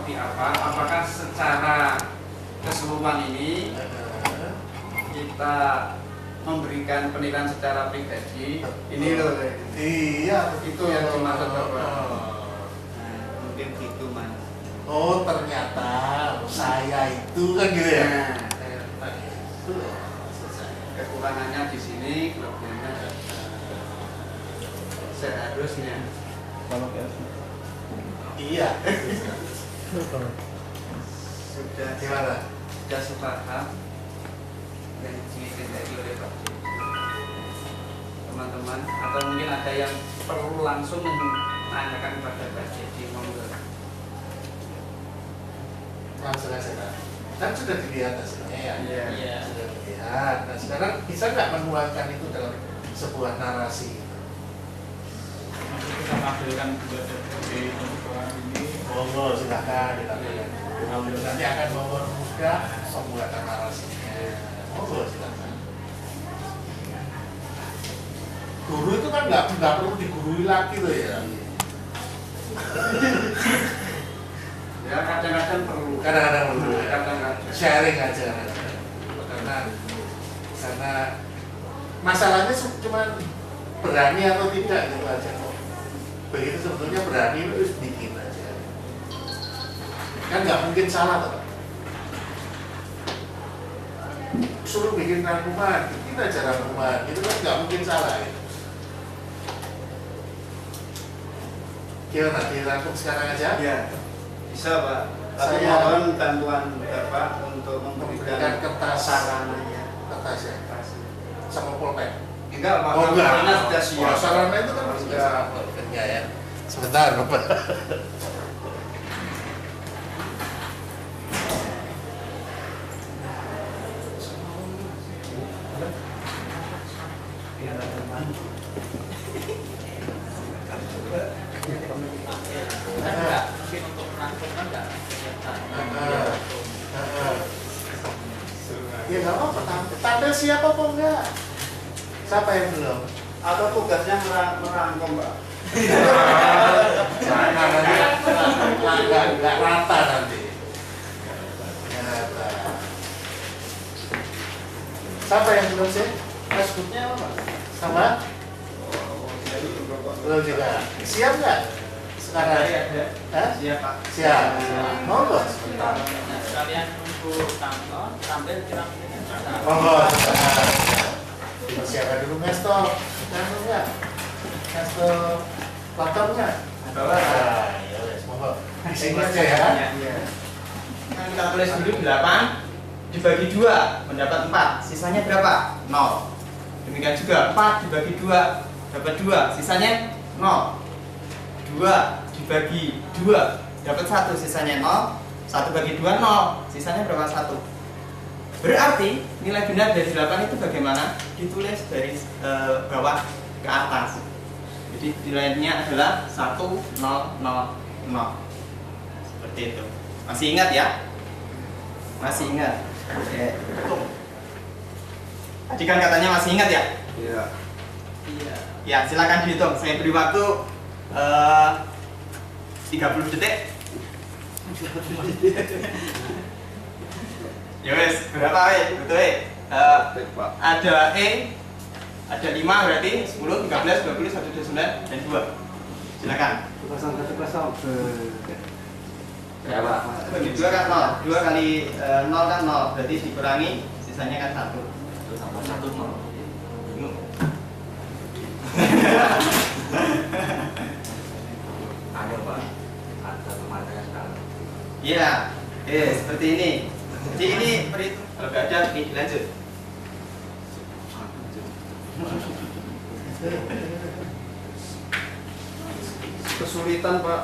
seperti apa? Apakah secara keseluruhan ini kita memberikan penilaian secara pribadi? Ini loh, iya, itu yang dimaksud Bapak. Mungkin gitu Mas. Oh ternyata saya itu kan gitu ya. Itu Kekurangannya di sini, kelebihannya seharusnya. iya. Sudah Gimana? sudah sepaham yang ditindaki oleh Pak teman-teman, atau mungkin ada yang perlu langsung menanyakan kepada Pak Jadi monggo. Langsung aja kan. Kan sudah dilihat hasilnya ya. Iya. Sudah dilihat. Nah sekarang bisa nggak menuangkan itu dalam sebuah narasi? Kita tampilkan dari pembukaan ini. Monggo silakan ditampilkan. Nanti akan mempermudah pembuatan narasinya. Monggo silakan. Guru itu kan nggak perlu digurui lagi loh ya. Ya kadang-kadang perlu. Kadang-kadang perlu. Kadang-kadang. Sharing aja. Karena masalahnya cuma berani atau tidak gitu aja. Begitu sebetulnya berani itu bikin aja. Kan nggak mungkin salah toh. Suruh bikin rangkuman, bikin aja rangkuman, itu kan nggak mungkin salah ya. Gimana, dirangkum sekarang aja? Ya, bisa Pak. Tapi Saya mohon bantuan Bapak untuk memberikan kertas sarananya. kertas ya, sama pulpen. Enggak Pak, Oh enggak, karena sudah siap. sarana itu kan harus Enggak. sama pulpennya ya. Sebentar, Bapak. Mungkin untuk merangkumkan nggak? Ya nggak apa-apa, tampil siapa apa enggak? Siapa yang belum? Atau tugasnya merangkum Pak. Jangan nanti nggak rata nanti. Nggak rata. Siapa yang belum sih? Facebooknya apa Pak? Sama? Belum juga. Siap nggak? Sekarang? Ada. Hah? Siap Pak. Siap. Monggo sebentar. Nah, sekalian nunggu tampil kita Monggo. Siapa dulu Mesto? Kamu nggak? Mesto laptop nggak? Bawa. Nah, ya wes, monggo. Di sini aja ya. Iya. Kan kita tulis dulu 8 dibagi 2 mendapat 4, sisanya berapa? 0. Demikian juga 4 dibagi 2 dapat 2, sisanya 0. 2 dibagi 2 dapat 1, sisanya 0. 1 bagi 2 0, sisanya berapa? 1. Berarti nilai benar dari 8 itu bagaimana? Ditulis dari bawah ke atas. Jadi nilainya adalah 1 0 0 0. Seperti itu. Masih ingat ya? Masih ingat? Oke. Tadi kan katanya masih ingat ya? Iya. Iya. Ya, silakan dihitung. Saya beri waktu 30 detik. Ya wes, berapa betul ada ada 5 berarti 10, 13, 20, 1, 2, 9 dan 2. Silakan. 010. Berapa? Bagi 2 kan 0. 2 kali 0 kan 0. Berarti dikurangi sisanya kan 1. 1 tambah 1 0. Bingung. Ada Pak. Ada pematanya sekarang. Iya. Seperti ini. Jadi ini perhitung. Kalau nggak ada, nih lanjut. Kesulitan Pak.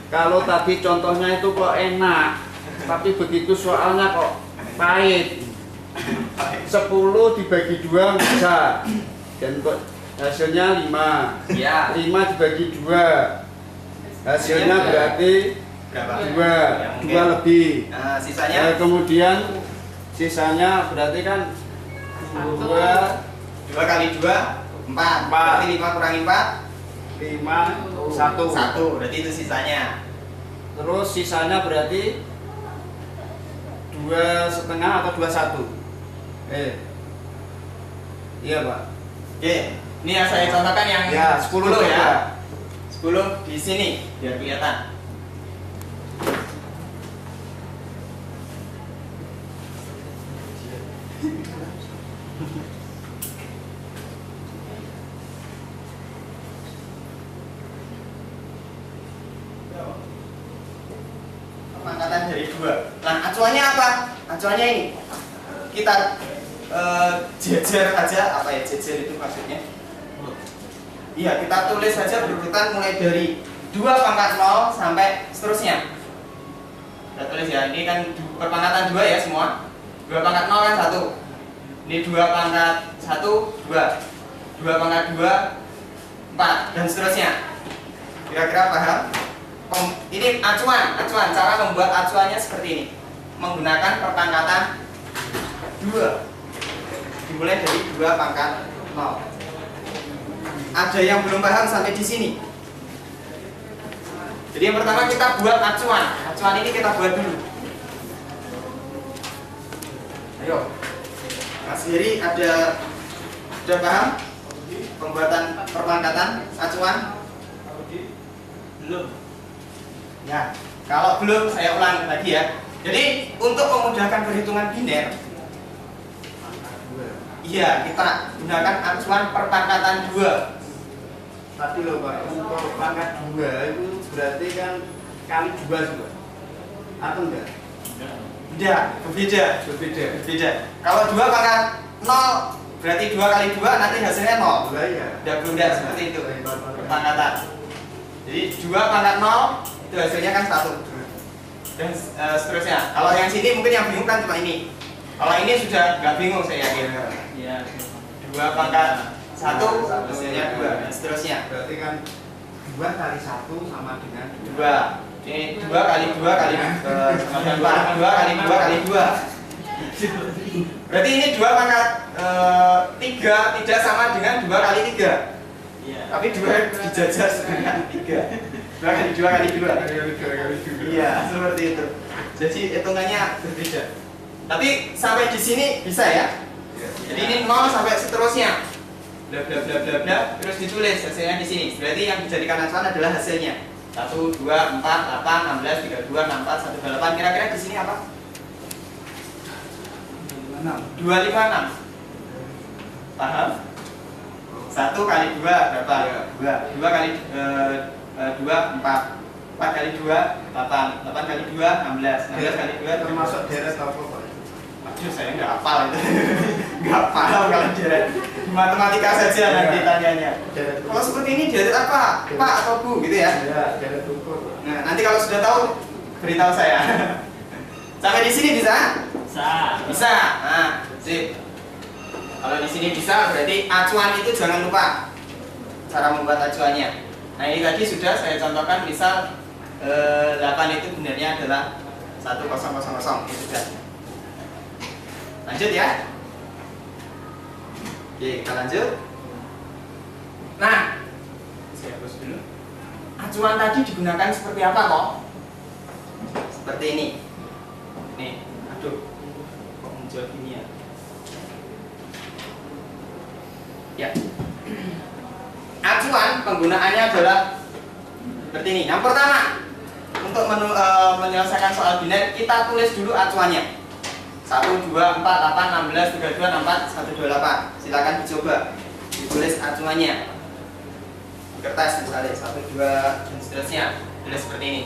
Kalau tadi contohnya itu kok enak, tapi begitu soalnya kok pahit. 10 dibagi 2 bisa, dan kok hasilnya 5. Ya. 5 dibagi 2, hasilnya berarti Berapa? 2 lebih. Sisanya? Kemudian sisanya berarti kan 2 2 kali 2 4. Berarti 5 kurangi 4 5, 1. 1, berarti itu sisanya. Terus sisanya berarti 2,5 atau 21. Iya Pak. Oke, ini yang saya contohkan yang Ya 10 ya. 10 di sini biar kelihatan. Pangkatan dari 2. Nah, acuannya apa? Acuannya ini. Kita jejer aja, apa ya jejer itu maksudnya? Iya, kita tulis saja berurutan mulai dari 2 pangkat 0 sampai seterusnya. Kita tulis ya, ini kan perpangkatan 2 ya semua. 2 pangkat 0 kan 1. Ini 2 pangkat 1, 2. 2 pangkat 2, 4 dan seterusnya. Kira-kira paham? Ini acuan, cara membuat acuannya seperti ini. Menggunakan perpangkatan 2. Dimulai dari 2 pangkat 0. Ada yang belum paham sampai di sini? Jadi yang pertama kita buat acuan. Acuan ini kita buat dulu. Ayo. Mas Heri ada paham pembuatan perpangkatan acuan? Belum. Ya, kalau belum saya ulang lagi ya. Jadi untuk memudahkan perhitungan biner, iya kita gunakan acuan perpangkatan 2. Tapi loh Pak, untuk pangkat 2 itu berarti kan kali 2 juga. Atau enggak? Tidak, berbeda. Kalau 2 pangkat 0 berarti 2 kali 2 nanti hasilnya 0. Iya. Tidak bunda seperti itu perpangkatan. Jadi 2 pangkat 0 itu hasilnya kan 1 dan seterusnya. Kalau yang sini mungkin yang bingung kan cuma ini. Kalau ini sudah nggak bingung saya yakin. Iya. 2 pangkat 1 hasilnya 2 dan seterusnya. Berarti kan 2 kali 1 sama dengan 2. Ini 2 kali 2 kali 4. 2 kali 2 kali 2. Berarti ini 2 pangkat 3 tidak sama dengan 2 kali 3. Iya. Tapi 2 dijajar dengan 3. 2 kali 2 kali 2. Iya, seperti itu. Jadi hitungannya berbeda. Tapi sampai di sini bisa ya. Jadi ini 0 sampai seterusnya. Bla bla bla bla bla terus ditulis hasilnya di sini. Berarti yang dijadikan acuan adalah hasilnya. 1 2 4 8 16 32 64 18. Kira-kira di sini apa? 256. Paham? 1 kali 2 berapa? 2 kali 2 4 4 kali 2 8 8 kali 2 16 16 kali 2 termasuk deret apa Pak? Aduh saya nggak hafal itu. Nggak paham kalau deret. Di matematika saja nanti tanyanya. Kalau seperti ini deret apa? Pak atau Bu gitu ya? Ya, deret ukur. Nah, nanti kalau sudah tahu beritahu saya. Sampai di sini bisa? Bisa. Bisa. Nah, sip. Kalau di sini bisa berarti acuan itu jangan lupa cara membuat acuannya. Nah, ini tadi sudah saya contohkan misal 8 itu benarnya adalah 1000 itu sudah. Lanjut ya. Oke, kita lanjut. Nah, saya hapus dulu. Acuan tadi digunakan seperti apa kok? Seperti ini. Nih, aduh, kok muncul gini ya? Ya. Acuan penggunaannya adalah seperti ini. Yang pertama, untuk menyelesaikan soal biner, kita tulis dulu acuannya. 1, 2, 4, 8, 16, 32, 64, 128. Silakan dicoba. Ditulis acuannya. Di kertas misalnya 1, 2 dan seterusnya. Tulis seperti ini.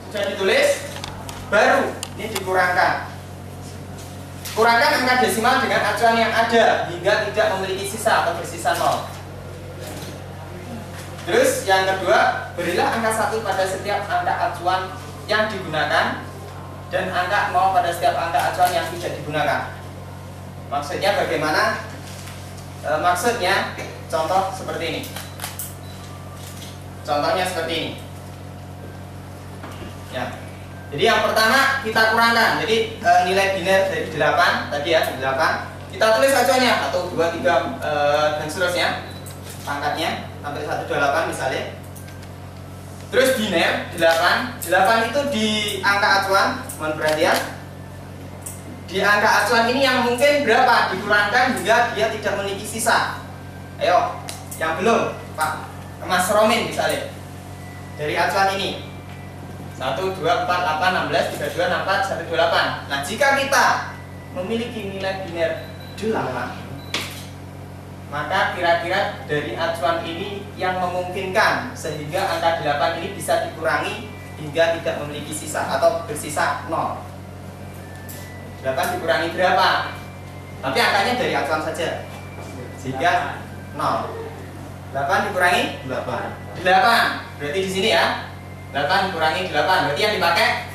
Sudah ditulis, baru ini dikurangkan. Kurangkan angka desimal dengan acuan yang ada hingga tidak memiliki sisa atau bersisa 0. Terus yang kedua, berilah angka 1 pada setiap angka acuan yang digunakan dan angka 0 pada setiap angka acuan yang tidak digunakan. Maksudnya bagaimana? Maksudnya contoh seperti ini. Contohnya seperti ini. Ya. Jadi yang pertama kita kurangkan. Jadi nilai biner dari 8 tadi ya, 8. Kita tulis acuannya 1 2 3 dan seterusnya pangkatnya. sampai 128 misalnya. Terus biner 8 itu di angka acuan, mohon perhatian. Di angka acuan ini yang mungkin berapa dikurangkan hingga dia tidak memiliki sisa. Ayo, yang belum, Pak Mas Romin misalnya. Dari acuan ini 1, 2, 4, 8, 16, 32, 64, 128. Nah, jika kita memiliki nilai biner 8, maka kira-kira dari acuan ini yang memungkinkan sehingga angka 8 ini bisa dikurangi hingga tidak memiliki sisa atau bersisa 0. 8 dikurangi berapa? Tapi angkanya dari acuan saja. Sehingga 0. 8 dikurangi 8. Berarti di sini ya. 8 dikurangi 8. Berarti yang dipakai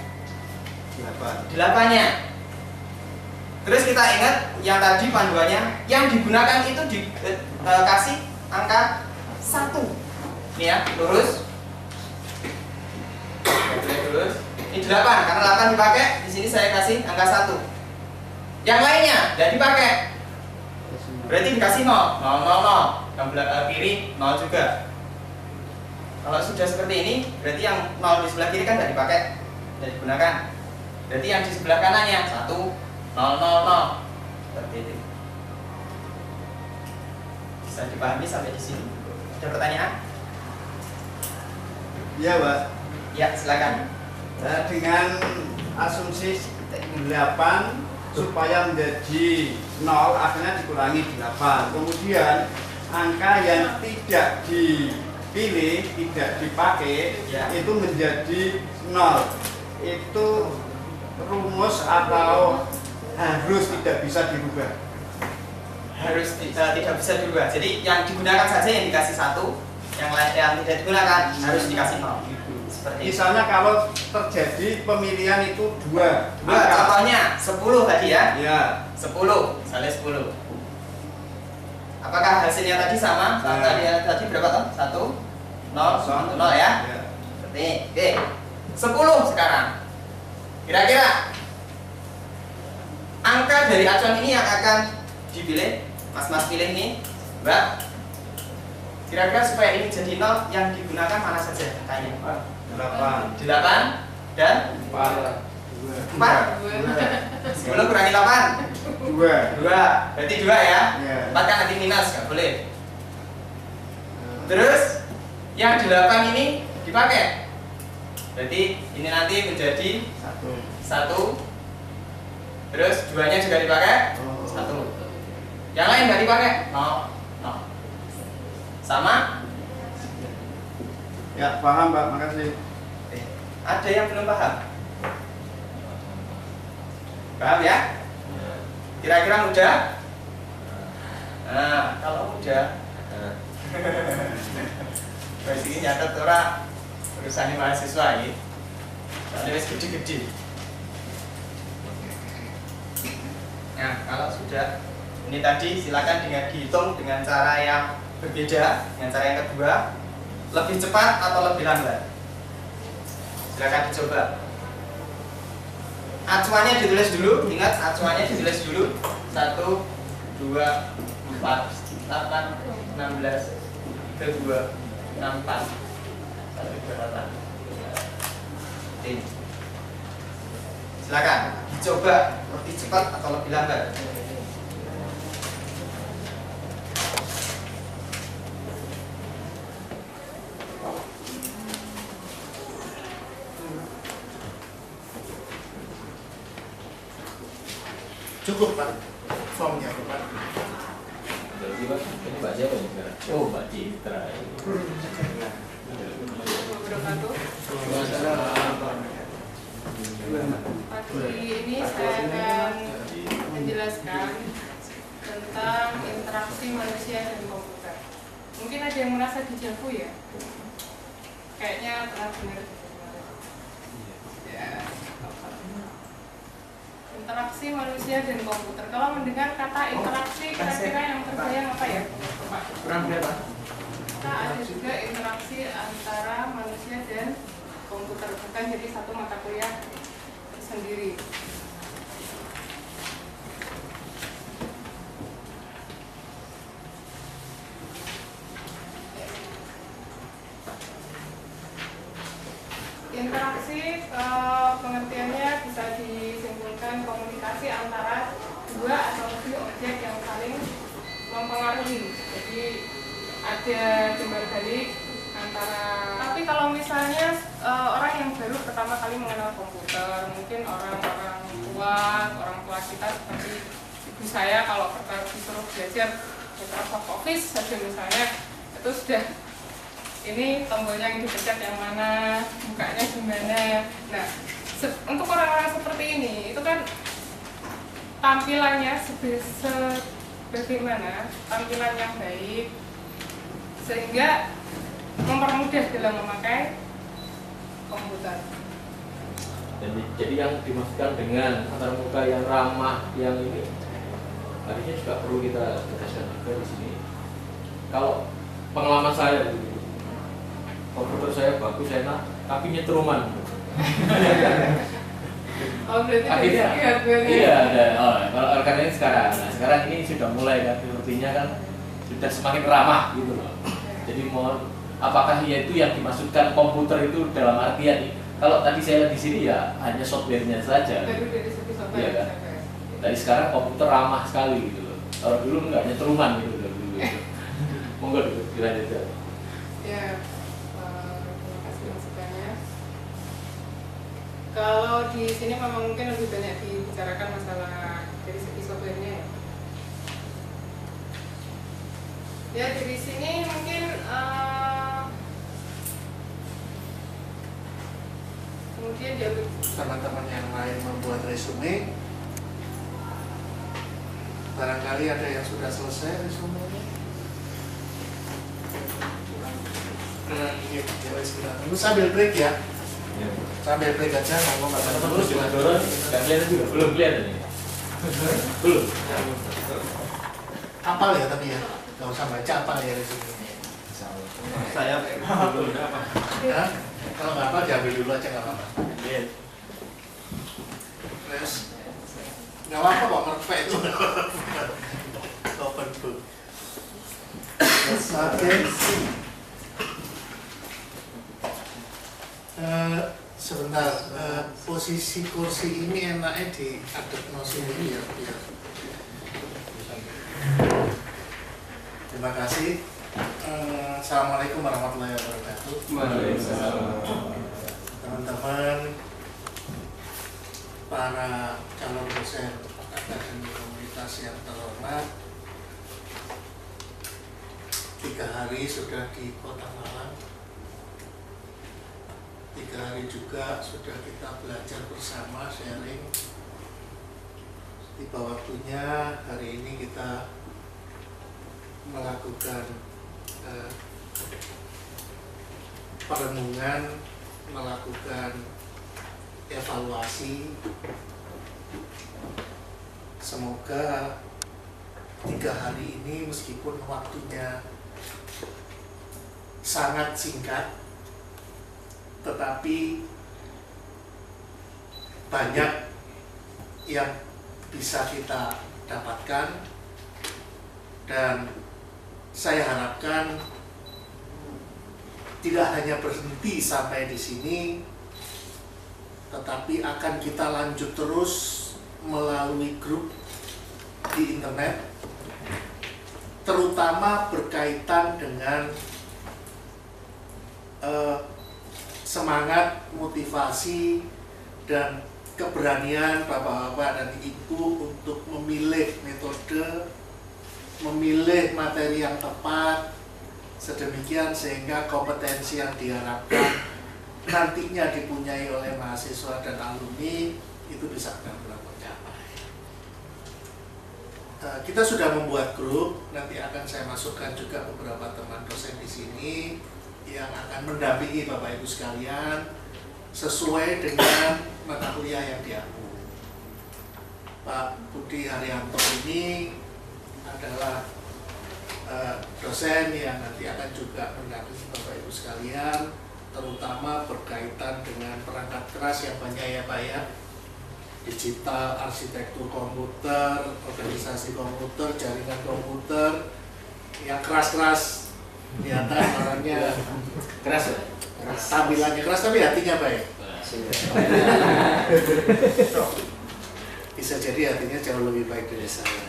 8-nya. Terus kita ingat yang tadi panduannya yang digunakan itu dikasih angka 1. Ini ya, lurus. Lurus. Ini 8 karena 8 dipakai, di sini saya kasih angka 1. Yang lainnya tidak dipakai. Berarti dikasih 0, 0, 0, 0. Yang belakang kiri 0 juga. Kalau sudah seperti ini, berarti yang 0 di sebelah kiri kan tidak dipakai, tidak digunakan. Berarti yang di sebelah kanannya 1, 0, 0, 0. Seperti itu. Bisa dipahami sampai di sini. Ada pertanyaan? Iya, Pak. Ya, silakan. Nah, dengan asumsi 8 supaya menjadi 0 akhirnya dikurangi 8. Kemudian angka yang tidak dipilih, tidak dipakai, Ya. itu menjadi 0. Itu rumus atau harus tidak bisa dirubah? Harus tidak bisa dirubah. Jadi yang digunakan saja yang dikasih 1, yang lain yang tidak digunakan harus dikasih 0. Seperti itu. Misalnya kalau terjadi pemilihan itu 2 Contohnya 10 tadi ya. Ya. 10, misalnya 10. Apakah hasilnya tadi sama? Tadi berapa toh? 1, 0, 1, 0 ya? Ya. Seperti ini. Oke. 10 sekarang. Kira-kira angka dari acuan ini yang akan dipilih, Mas pilih nih, Mbak. Kira-kira supaya ini jadi 0 yang digunakan mana saja angkanya? 8 dan 4. 10 kurangi 8 2. 2. Berarti 2 ya? Ya. 4 kan nanti minus, nggak boleh. Terus yang 8 ini dipakai. Berarti ini nanti menjadi 1. Terus 2-nya juga dipakai 1. Yang lain nggak dipakai? 0. Sama? Ya, paham, Pak. Makasih. Ada yang belum paham? Paham ya? Kira-kira mudah? Nah, kalau mudah wes iki nyatet ora urusan mahasiswa iki. Soalnya wis gede-gede. Nah, kalau sudah ini tadi silakan dengan dihitung dengan cara yang berbeda, dengan cara yang kedua, lebih cepat atau lebih lambat. Silakan dicoba. Acuannya ditulis dulu, ingat acuannya ditulis dulu. 1, 2, 4, 8, 16, 32, 64, 128. Ini. Silakan dicoba lebih cepat atau lebih lambat. Cukup Pak, formnya Pak. Jadi Pak, ini Pak siapa nih sekarang? Oh, Pak Citra. Pagi ini saya akan menjelaskan tentang interaksi manusia dan komputer. Mungkin ada yang merasa dejavu ya? Kayaknya pernah dengar. Ya. Interaksi manusia dan komputer. Kalau mendengar kata interaksi, kira-kira yang terbayang apa ya? Kurang berapa? Kita ada juga interaksi antara manusia dan komputer, bukan jadi satu mata kuliah sendiri. komunikasi pengertiannya bisa disimpulkan komunikasi antara dua atau lebih objek yang saling mempengaruhi. Jadi ada timbal balik antara. Tapi kalau misalnya orang yang baru pertama kali mengenal komputer, mungkin orang-orang tua kita seperti ibu saya kalau pertama disuruh belajar Microsoft Office saja misalnya, itu sudah ini tombolnya yang dipencet yang mana, bukanya gimana. Nah, untuk orang-orang seperti ini itu kan tampilannya sebagaimana tampilan yang baik sehingga mempermudah dalam memakai komputer. Jadi yang dimaksudkan dengan antarmuka yang ramah, yang ini harusnya juga perlu kita tegaskan juga di sini. Kalau pengalaman saya, komputer saya bagus, enak, tapi nyetruman. Oh, berarti Akhirnya, iya ada. Kalau karena ini sekarang, nah sekarang ini sudah mulai kan, sepertinya kan sudah semakin ramah gitu loh. Jadi mohon, apakah ya itu yang dimaksudkan komputer itu dalam artian nih? Kalau tadi saya lihat di sini ya hanya softwarenya saja. Baru dari segi software. Iya kan? Dari sekarang komputer ramah sekali gitu loh. Kalau dulu enggak nyetruman gitu loh dulu. Monggo dulu dilanjutkan. Ya, terima kasih masukannya. Kalau di sini memang mungkin lebih banyak dibicarakan masalah dari segi softwarenya ya. Ya dari sini mungkin kemudian diambil Teman-teman yang lain membuat resume, barangkali ada yang sudah selesai resumenya. Ini sambil break ya, sambil break aja, ngomong kata terus. Nggak kelihatan juga, belum kelihatan ini. Belum. Hafal ya tapi ya, nggak usah baca apa ya resumenya. Saya belum apa. Hah? Kalau nggak apa diambil dulu aja nggak apa-apa. Terus nggak apa-apa kok ngerpek itu. Open book. Oke. Sebentar, posisi kursi ini enaknya diadep sini biar. Terima kasih. Assalamualaikum warahmatullahi wabarakatuh. Teman-teman, para calon dosen akademi komunitas yang terhormat, 3 hari sudah di Kota Malang. 3 hari juga sudah kita belajar bersama, sharing. Tiba waktunya hari ini kita melakukan perenungan, melakukan evaluasi. Semoga 3 hari ini meskipun waktunya sangat singkat, tetapi banyak yang bisa kita dapatkan, dan saya harapkan tidak hanya berhenti sampai di sini, tetapi akan kita lanjut terus melalui grup di internet, terutama berkaitan dengan semangat, motivasi, dan keberanian bapak-bapak dan ibu untuk memilih metode, memilih materi yang tepat, sedemikian sehingga kompetensi yang diharapkan nantinya dipunyai oleh mahasiswa dan alumni itu bisa benar-benar tercapai. Kita sudah membuat grup, nanti akan saya masukkan juga beberapa teman dosen di sini yang akan mendampingi Bapak Ibu sekalian sesuai dengan mata kuliah yang diambil. Pak Budi Haryanto ini adalah dosen yang nanti akan juga mendampingi Bapak Ibu sekalian, terutama berkaitan dengan perangkat keras yang banyak ya Pak ya, digital, arsitektur komputer, organisasi komputer, jaringan komputer, yang keras-keras kelihatan orangnya Keras ya? keras, tampilannya keras tapi hatinya baik. Bisa jadi artinya jauh lebih baik dari saya.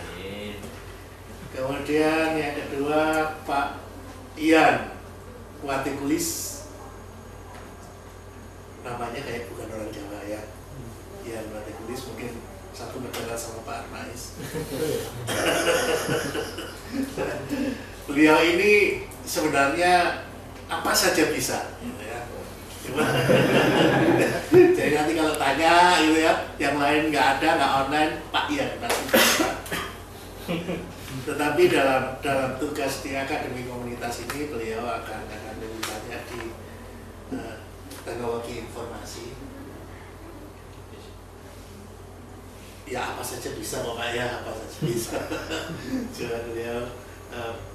Kemudian yang kedua Pak Ian Watikulis, namanya kayak bukan orang Jawa ya. Ian Watikulis mungkin satu negara sama Pak Armais. Beliau ini sebenarnya apa saja bisa, gitu ya. Cuma, jadi nanti kalau tanya, gitu ya, yang lain nggak ada, nggak online, Pak Ian pasti bisa. Tetapi dalam tugas di akademi komunitas ini beliau akan lebih banyak di teknologi informasi. Ya apa saja bisa pokoknya, apa saja bisa. Juga beliau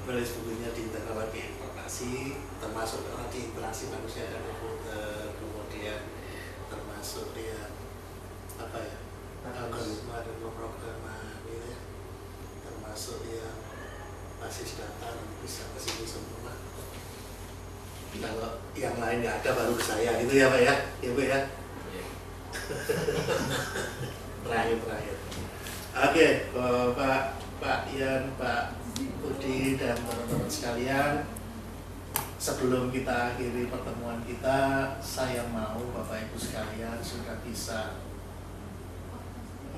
menulis bukunya di teknologi informasi, termasuk di interaksi manusia dan komputer, kemudian termasuk dia apa ya, algoritma dan pemrograman, gitu ya. Termasuk yang basis data dan bisa ke sini semua. Kalau yang lain nggak ada baru ke saya, gitu ya Pak ya, Bu ya. Terakhir. Oke, Pak Ian, Pak Budi dan teman-teman sekalian, sebelum kita akhiri pertemuan kita, saya mau Bapak Ibu sekalian sudah bisa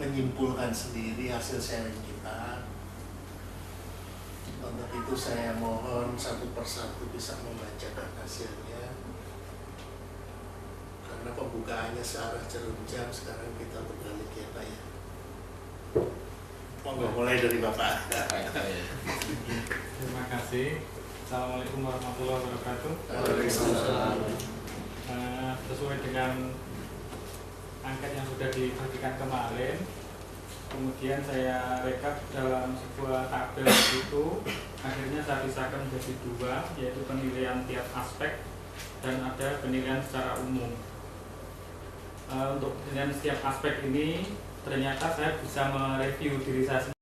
menyimpulkan sendiri hasil sharing kita. Untuk itu saya mohon satu persatu bisa membacakan hasilnya, karena pembukaannya searah jarum jam, sekarang kita berbalik ya Pak ya. Monggo mulai dari Bapak. Terima kasih. Assalamualaikum warahmatullahi wabarakatuh. Waalaikumsalam. Sesuai dengan angket yang sudah dibagikan kemarin, kemudian saya rekap dalam sebuah tabel itu, akhirnya saya pisahkan menjadi dua, yaitu penilaian tiap aspek dan ada penilaian secara umum. Untuk penilaian setiap aspek ini, ternyata saya bisa mereview diri saya sendiri